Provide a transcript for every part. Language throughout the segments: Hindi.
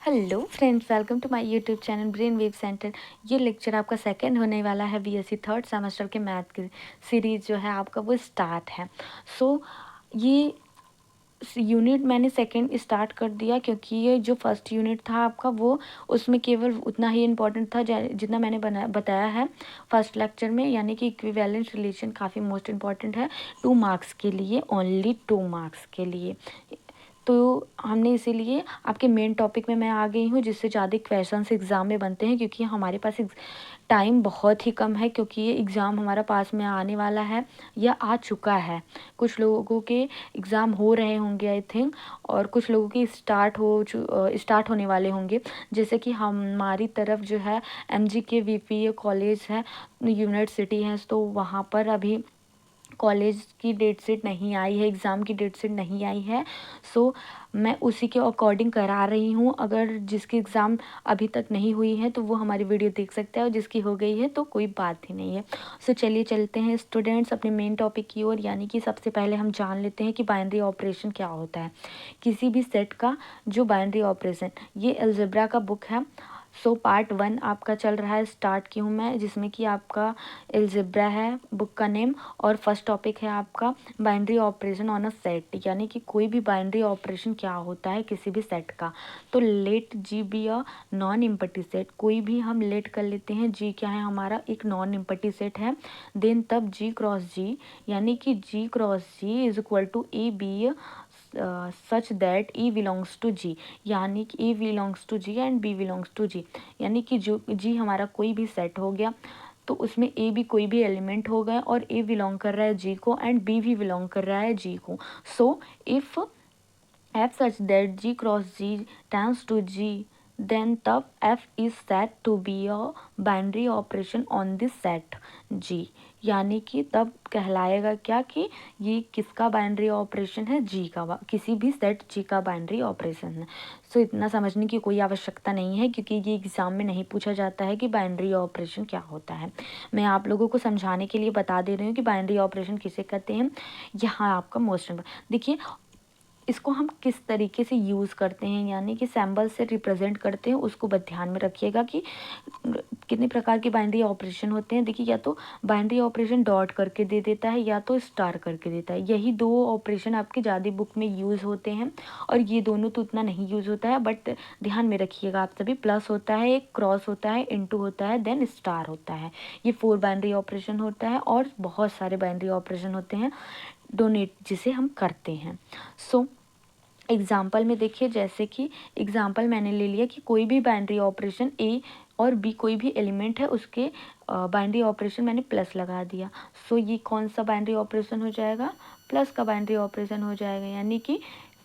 Hello friends, welcome to my YouTube channel Brain Wave Centre. ये लेक्चर आपका सेकंड होने वाला है। बीएससी थर्ड सेमेस्टर के मैथ की सीरीज़ जो है आपका वो स्टार्ट है। ये यूनिट मैंने सेकंड स्टार्ट कर दिया क्योंकि ये जो फर्स्ट यूनिट था आपका वो उसमें केवल उतना ही इम्पोर्टेंट था जितना मैंने बताया है फर्स्ट लेक्चर में, यानी कि इक्विवेलेंस रिलेशन काफ़ी मोस्ट इम्पॉर्टेंट है 2 मार्क्स के लिए, ओनली 2 मार्क्स के लिए। तो हमने इसीलिए आपके मेन टॉपिक में मैं आ गई हूँ, जिससे ज़्यादा क्वेश्चंस एग्ज़ाम में बनते हैं, क्योंकि हमारे पास टाइम बहुत ही कम है, क्योंकि ये एग्ज़ाम हमारा पास में आने वाला है या आ चुका है। कुछ लोगों के एग्ज़ाम हो रहे होंगे आई थिंक, और कुछ लोगों की स्टार्ट होने वाले होंगे। जैसे कि हमारी तरफ जो है एमजी के वीपीए कॉलेज है, यूनिवर्सिटी है, तो वहाँ पर अभी कॉलेज की डेट शीट नहीं आई है, एग्ज़ाम की डेट शीट नहीं आई है। मैं उसी के अकॉर्डिंग करा रही हूँ। अगर जिसकी एग्ज़ाम अभी तक नहीं हुई है तो वो हमारी वीडियो देख सकता है, और जिसकी हो गई है तो कोई बात ही नहीं है। चलिए चलते हैं स्टूडेंट्स अपने मेन टॉपिक की ओर, यानी कि सबसे पहले हम जान लेते हैं कि बाइनरी ऑपरेशन क्या होता है। किसी भी सेट का जो बाइनरी ऑपरेशन, ये अलजेब्रा का बुक है। पार्ट 1 आपका चल रहा है, स्टार्ट की हूँ मैं, जिसमें कि आपका अलजेब्रा है बुक का नेम, और फर्स्ट टॉपिक है आपका binary operation on a set, यानी कि कोई भी बाइनरी ऑपरेशन क्या होता है किसी भी सेट का। तो let G be a non empty set, कोई भी हम लेट कर लेते हैं, जी क्या है हमारा एक नॉन इम्पटी सेट है। देन तब जी क्रॉस जी, यानी कि G cross G is equal to A B such that E belongs to G, यानी कि A belongs to G and B belongs to G, यानी कि जो जी हमारा कोई भी सेट हो गया तो उसमें ए भी कोई भी एलिमेंट हो गए, और ए बिलोंग कर रहा है जी को एंड बी भी बिलोंग कर रहा है जी को। If F such that G cross G tends to G, then तब F is set to be a binary operation on this set G, यानी कि तब कहलाएगा क्या कि ये किसका बाइनरी ऑपरेशन है, जी का, किसी भी सेट जी का बाइनरी ऑपरेशन है। इतना समझने की कोई आवश्यकता नहीं है, क्योंकि ये एग्ज़ाम में नहीं पूछा जाता है कि बाइनरी ऑपरेशन क्या होता है। मैं आप लोगों को समझाने के लिए बता दे रही हूँ कि बाइनरी ऑपरेशन किसे कहते हैं। यहाँ आपका मोस्ट देखिए, इसको हम किस तरीके से यूज़ करते हैं, यानी कि सिंबल से रिप्रेजेंट करते हैं, उसको बस ध्यान में रखिएगा कि कितने प्रकार के बाइनरी ऑपरेशन होते हैं। देखिए, या तो बाइनरी ऑपरेशन डॉट करके दे देता है या तो स्टार करके देता है। यही दो ऑपरेशन आपकी ज़्यादा बुक में यूज़ होते हैं, और ये दोनों तो उतना नहीं यूज़ होता है, बट ध्यान में रखिएगा आप सभी। प्लस होता है, एक क्रॉस होता है, इनटू होता है, देन स्टार होता है। ये 4 बाइनरी ऑपरेशन होता है, और बहुत सारे बाइनरी ऑपरेशन होते हैं डोनेट जिसे हम करते हैं। एग्जाम्पल में देखिए, जैसे कि एग्जाम्पल मैंने ले लिया कि कोई भी बाइनरी ऑपरेशन ए और बी कोई भी एलिमेंट है, उसके बाइनरी ऑपरेशन मैंने प्लस लगा दिया। ये कौन सा बाइनरी ऑपरेशन हो जाएगा, प्लस का बाइनरी ऑपरेशन हो जाएगा, यानी कि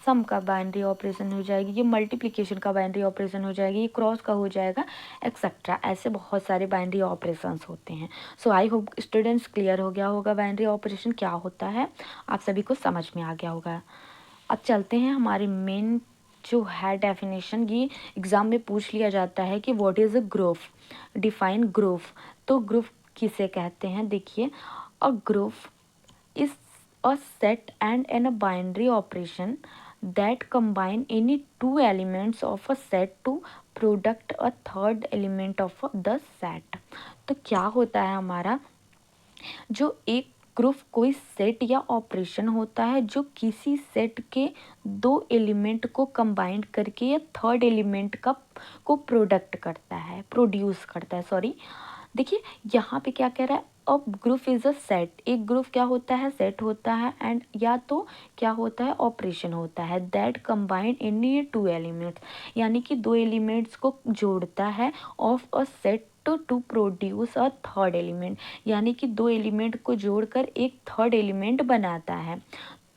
सम का बाइनरी ऑपरेशन हो जाएगी, ये मल्टीप्लिकेशन का बाइनरी ऑपरेशन हो जाएगी, ये क्रॉस का हो जाएगा, एक्सेट्रा। ऐसे बहुत सारे बाइनरी ऑपरेशंस होते हैं। आई होप स्टूडेंट्स क्लियर हो गया होगा बाइनरी ऑपरेशन क्या होता है, आप सभी को समझ में आ गया होगा। अब चलते हैं हमारे मेन जो है डेफिनेशन, ये एग्ज़ाम में पूछ लिया जाता है कि what is a group, define group. तो ग्रुप किसे कहते हैं, देखिए, a group is a set and an uh binary operation that combine any 2 elements of a set to product a third element of the set. तो क्या होता है हमारा, जो एक ग्रुप कोई सेट या ऑपरेशन होता है जो किसी सेट के 2 एलिमेंट को कंबाइंड करके या थर्ड एलिमेंट का को प्रोड्यूस करता है, सॉरी। देखिए, यहाँ पे क्या कह रहा है, अब ग्रुप इज अ सेट, एक ग्रुप क्या होता है, सेट होता है, एंड या तो क्या होता है, ऑपरेशन होता है दैट कंबाइन एनी 2 एलिमेंट्स, यानी कि 2 एलिमेंट्स को जोड़ता है of a set to produce a third element, यानी कि 2 एलिमेंट को जोड़कर एक थर्ड एलिमेंट बनाता है,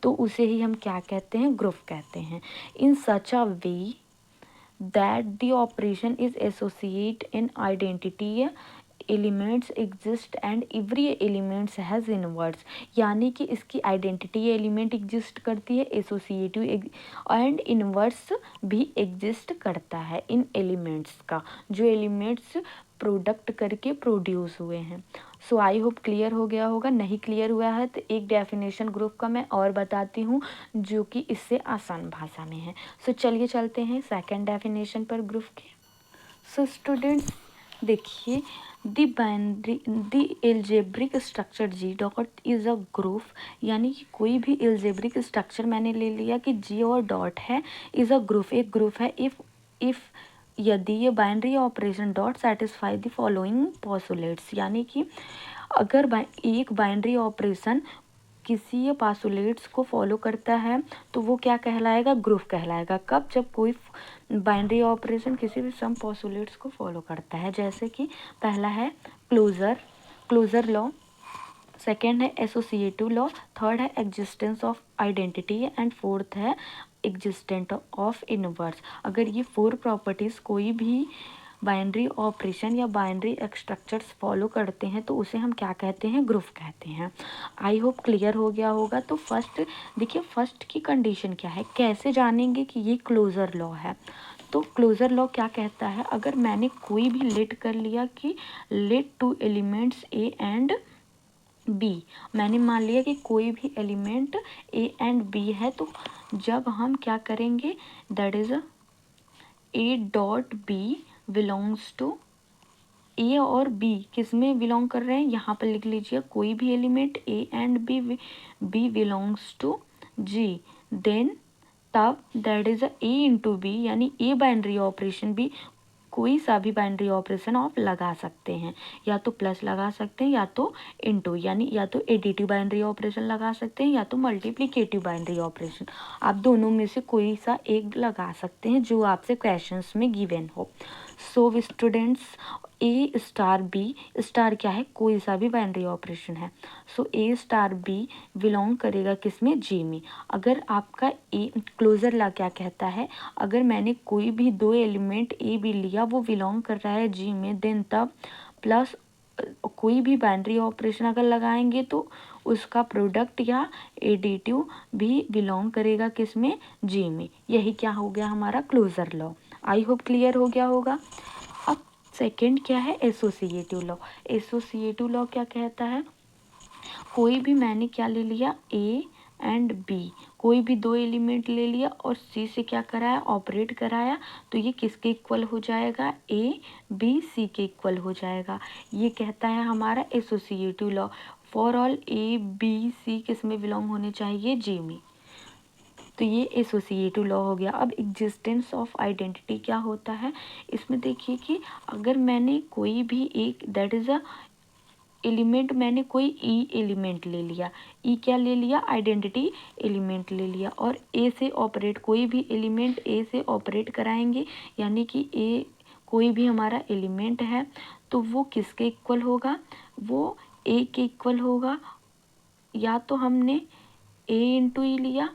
तो उसे ही हम क्या कहते हैं, ग्रुप कहते हैं। In such a way that the operation is associate in identity elements exist and every elements has inverse, यानी कि इसकी आइडेंटिटी एलिमेंट एग्जिस्ट करती है, एसोसिएटिव एंड इनवर्स भी एग्जिस्ट करता है इन एलिमेंट्स का, जो एलिमेंट्स प्रोडक्ट करके प्रोड्यूस हुए हैं। सो आई होप क्लियर हो गया होगा। नहीं क्लियर हुआ है तो एक डेफिनेशन ग्रुप का मैं और बताती हूँ जो कि इससे आसान भाषा में है। सो चलिए चलते हैं सेकंड डेफिनेशन पर ग्रुप के। सो स्टूडेंट्स देखिए, the algebraic structure G dot is a group, यानी कि कोई भी एल्जेब्रिक स्ट्रक्चर मैंने ले लिया कि जी और डॉट है, इज़ अ ग्रुप, एक ग्रुप है इफ़ यदि ये binary operation dot satisfy the following postulates, यानी कि अगर एक बाइनरी ऑपरेशन किसी पासुलेट्स को फॉलो करता है तो वो क्या कहलाएगा, ग्रुप कहलाएगा। कब, जब कोई बाइनरी ऑपरेशन किसी भी सम पोस्टुलेट्स को फॉलो करता है। जैसे कि पहला है क्लोजर लॉ, सेकेंड है एसोसिएटिव लॉ, थर्ड है existence of identity and fourth है एग्जिस्टेंट ऑफ इनवर्स। अगर ये 4 प्रॉपर्टीज कोई भी बाइनरी ऑपरेशन या बाइनरी स्ट्रक्चर्स फॉलो करते हैं तो उसे हम क्या कहते हैं, ग्रुप कहते हैं। आई होप क्लियर हो गया होगा। तो फर्स्ट देखिए, फर्स्ट की कंडीशन क्या है, कैसे जानेंगे कि ये क्लोजर लॉ है। तो क्लोजर लॉ क्या कहता है, अगर मैंने कोई भी लेट कर लिया कि let 2 elements A and B, मैंने मान लिया कि कोई भी एलिमेंट ए एंड बी है, तो जब हम क्या करेंगे, that is A dot B belongs to, A और बी किस में बिलोंग कर रहे हैं, यहाँ पर लिख लीजिए कोई भी element A and B belongs to G, then तब that is A into B, यानी ए बाइनरी ऑपरेशन भी कोई सा भी बाइनरी ऑपरेशन आप लगा सकते हैं, या तो प्लस लगा सकते हैं या तो इनटू, यानी या तो एडिटिव बाइनरी ऑपरेशन लगा सकते हैं या तो मल्टीप्लिकेटिव बाइनरी ऑपरेशन, आप दोनों में से कोई सा एक लगा सकते हैं जो आपसे क्वेश्चंस में गिवन हो। सो स्टूडेंट्स, ए स्टार बी स्टार क्या है, कोई सा भी बाइनरी ऑपरेशन है। सो ए स्टार बी बिलोंग करेगा किस में, जी में। अगर आपका ए क्लोजर लॉ क्या कहता है, अगर मैंने कोई भी 2 एलिमेंट ए बी लिया वो बिलोंग कर रहा है जी में, देन तब प्लस कोई भी बाइनरी ऑपरेशन अगर लगाएंगे तो उसका प्रोडक्ट या एडिटिव भी बिलोंग करेगा किस में, जी में। यही क्या हो गया हमारा closure law. I hope clear हो गया होगा। अब सेकंड क्या है, एसोसिएटिव लॉ। एसोसिएटिव लॉ क्या कहता है, कोई भी मैंने क्या ले लिया, ए एंड बी, कोई भी 2 एलिमेंट ले लिया और सी से क्या कराया, ऑपरेट कराया, तो ये किसके इक्वल हो जाएगा, ए बी सी के इक्वल हो जाएगा। ये कहता है हमारा associative law. For all A B C किस में बिलोंग होने चाहिए, जी में। तो ये एसोसिएटिव लॉ हो गया। अब एग्जिस्टेंस ऑफ आइडेंटिटी क्या होता है, इसमें देखिए कि अगर मैंने कोई भी एक दैट इज अ एलिमेंट, मैंने कोई ई एलिमेंट ले लिया, ई क्या ले लिया, आइडेंटिटी एलिमेंट ले लिया, और ए से ऑपरेट, कोई भी एलिमेंट ए से ऑपरेट कराएंगे, यानी कि ए कोई भी हमारा एलिमेंट है तो वो किसके इक्वल होगा, वो ए के इक्वल होगा। या तो हमने ए इंटू ई लिया,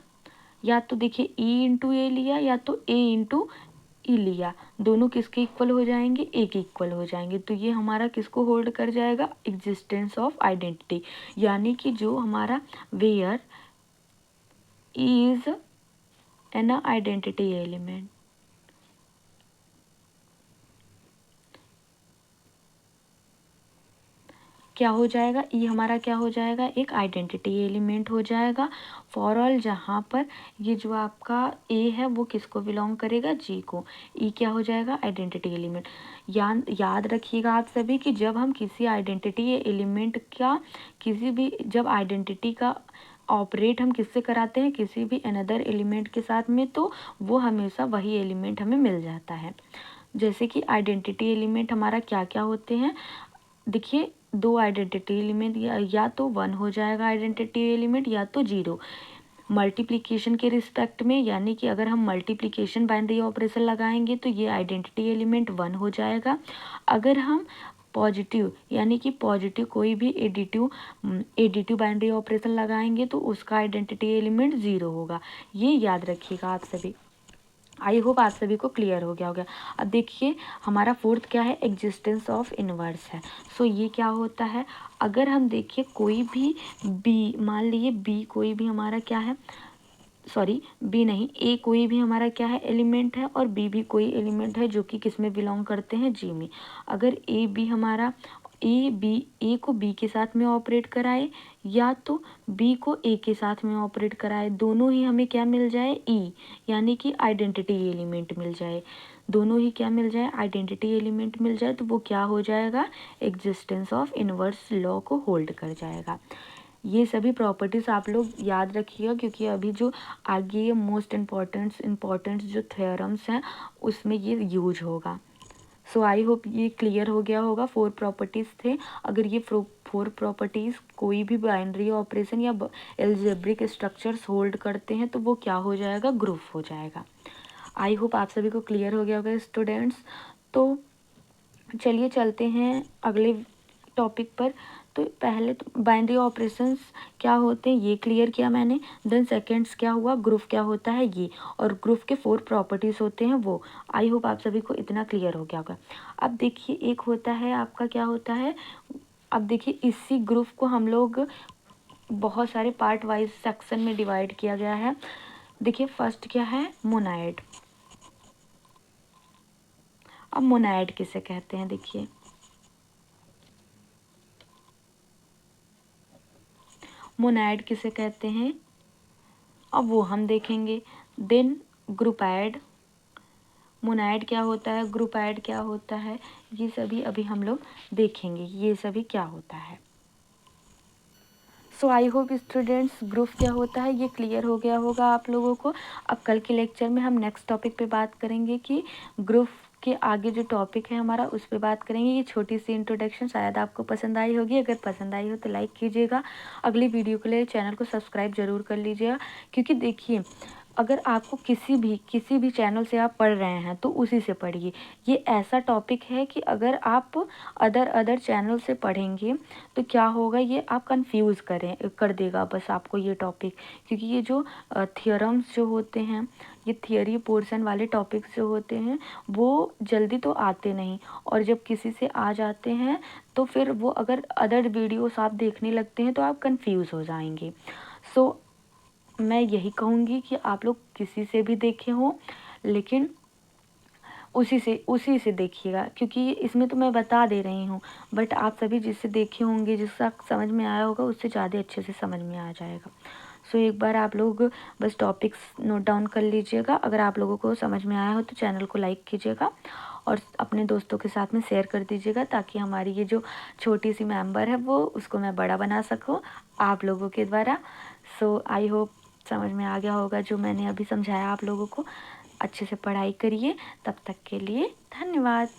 या तो देखिए ई इंटू ए लिया, या तो ए इंटू ई लिया, दोनों किसके इक्वल हो जाएंगे, ए के इक्वल हो जाएंगे। तो ये हमारा किसको होल्ड कर जाएगा, एग्जिस्टेंस ऑफ आइडेंटिटी, यानी कि जो हमारा where is an identity element, क्या हो जाएगा, ये हमारा क्या हो जाएगा, एक आइडेंटिटी एलिमेंट हो जाएगा। फॉर ऑल जहाँ पर ये जो आपका ए है वो किसको बिलोंग करेगा, जी को, ई क्या हो जाएगा, आइडेंटिटी एलिमेंट। याद रखिएगा आप सभी कि जब हम किसी आइडेंटिटी एलिमेंट का किसी भी, जब आइडेंटिटी का ऑपरेट हम किससे कराते हैं, किसी भी अनदर एलिमेंट के साथ में, तो वो हमेशा वही एलिमेंट हमें मिल जाता है। जैसे कि आइडेंटिटी एलिमेंट हमारा क्या क्या होते हैं, देखिए 2 आइडेंटिटी एलिमेंट, या तो 1 हो जाएगा आइडेंटिटी एलिमेंट, या तो 0 मल्टीप्लिकेशन के रिस्पेक्ट में, यानी कि अगर हम मल्टीप्लिकेशन बाइनरी ऑपरेशन लगाएंगे तो ये आइडेंटिटी एलिमेंट 1 हो जाएगा। अगर हम पॉजिटिव, यानी कि पॉजिटिव कोई भी एडिटिव बाइनरी ऑपरेशन लगाएंगे तो उसका आइडेंटिटी एलिमेंट 0 होगा। ये याद रखिएगा आप सभी। आई होप आप सभी को क्लियर हो गया होगा। अब देखिए हमारा फोर्थ क्या है, एग्जिस्टेंस ऑफ इनवर्स है। सो ये क्या होता है, अगर हम देखिए कोई भी बी, मान लीजिए बी कोई भी हमारा क्या है, सॉरी बी नहीं, ए कोई भी हमारा क्या है, एलिमेंट है, और बी भी कोई एलिमेंट है जो कि किस में बिलोंग करते हैं, जी में। अगर ए बी हमारा ए को बी के साथ में ऑपरेट कराए या तो बी को ए के साथ में ऑपरेट कराए, दोनों ही हमें क्या मिल जाए, ई, यानी कि आइडेंटिटी एलिमेंट मिल जाए। दोनों ही क्या मिल जाए, आइडेंटिटी एलिमेंट मिल जाए, तो वो क्या हो जाएगा, एग्जिस्टेंस ऑफ इनवर्स लॉ को होल्ड कर जाएगा। ये सभी प्रॉपर्टीज़ आप लोग याद रखिएगा, क्योंकि अभी जो आगे ये मोस्ट इम्पॉर्टेंट जो थ्योरम्स हैं उसमें ये यूज होगा। सो आई होप ये क्लियर हो गया होगा। 4 प्रॉपर्टीज़ थे। अगर ये 4 प्रॉपर्टीज़ कोई भी बाइनरी ऑपरेशन या एल्जेब्रिक स्ट्रक्चर्स होल्ड करते हैं तो वो क्या हो जाएगा, ग्रुप हो जाएगा। आई होप आप सभी को क्लियर हो गया होगा स्टूडेंट्स। तो चलिए चलते हैं अगले टॉपिक पर। तो पहले तो बाइनरी ऑपरेशंस क्या होते हैं ये क्लियर किया मैंने। देन सेकेंड्स क्या हुआ, ग्रुप क्या होता है ये, और ग्रुप के 4 प्रॉपर्टीज़ होते हैं वो। आई होप आप सभी को इतना क्लियर हो गया होगा। अब देखिए एक होता है आपका क्या होता है, अब देखिए इसी ग्रुप को हम लोग बहुत सारे पार्ट वाइज सेक्शन में डिवाइड किया गया है। देखिए फर्स्ट क्या है, मोनाइड। अब मोनाइड किसे कहते हैं, देखिए मोनाइड किसे कहते हैं, अब वो हम देखेंगे। देन ग्रुपैड, मोनाइड क्या होता है, ग्रुपैड क्या होता है, ये सभी अभी हम लोग देखेंगे ये सभी क्या होता है। सो आई होप स्टूडेंट्स ग्रुप क्या होता है ये क्लियर हो गया होगा आप लोगों को। अब कल के लेक्चर में हम नेक्स्ट टॉपिक पे बात करेंगे कि ग्रुप के आगे जो टॉपिक है हमारा उस पर बात करेंगे। ये छोटी सी इंट्रोडक्शन शायद आपको पसंद आई होगी। अगर पसंद आई हो तो लाइक कीजिएगा। अगली वीडियो के लिए चैनल को सब्सक्राइब जरूर कर लीजिएगा, क्योंकि देखिए अगर आपको किसी भी चैनल से आप पढ़ रहे हैं तो उसी से पढ़िए। ये ऐसा टॉपिक है कि अगर आप अदर चैनल से पढ़ेंगे तो क्या होगा, ये आप कंफ्यूज कर देगा बस आपको ये टॉपिक। क्योंकि ये जो थियरम्स जो होते हैं, ये थियरी पोर्शन वाले टॉपिक्स जो होते हैं वो जल्दी तो आते नहीं, और जब किसी से आ जाते हैं तो फिर वो अगर अदर वीडियोस आप देखने लगते हैं तो आप कंफ्यूज हो जाएंगे। सो मैं यही कहूँगी कि आप लोग किसी से भी देखे हो लेकिन उसी से देखिएगा, क्योंकि इसमें तो मैं बता दे रही हूँ, बट आप सभी जिससे देखे होंगे जिसका समझ में आया होगा उससे ज़्यादा अच्छे से समझ में आ जाएगा। सो एक बार आप लोग बस टॉपिक्स नोट डाउन कर लीजिएगा। अगर आप लोगों को समझ में आया हो तो चैनल को लाइक कीजिएगा और अपने दोस्तों के साथ में शेयर कर दीजिएगा, ताकि हमारी ये जो छोटी सी मेंबर है वो उसको मैं बड़ा बना सकूँ आप लोगों के द्वारा। सो आई होप समझ में आ गया होगा जो मैंने अभी समझाया आप लोगों को। अच्छे से पढ़ाई करिए। तब तक के लिए धन्यवाद।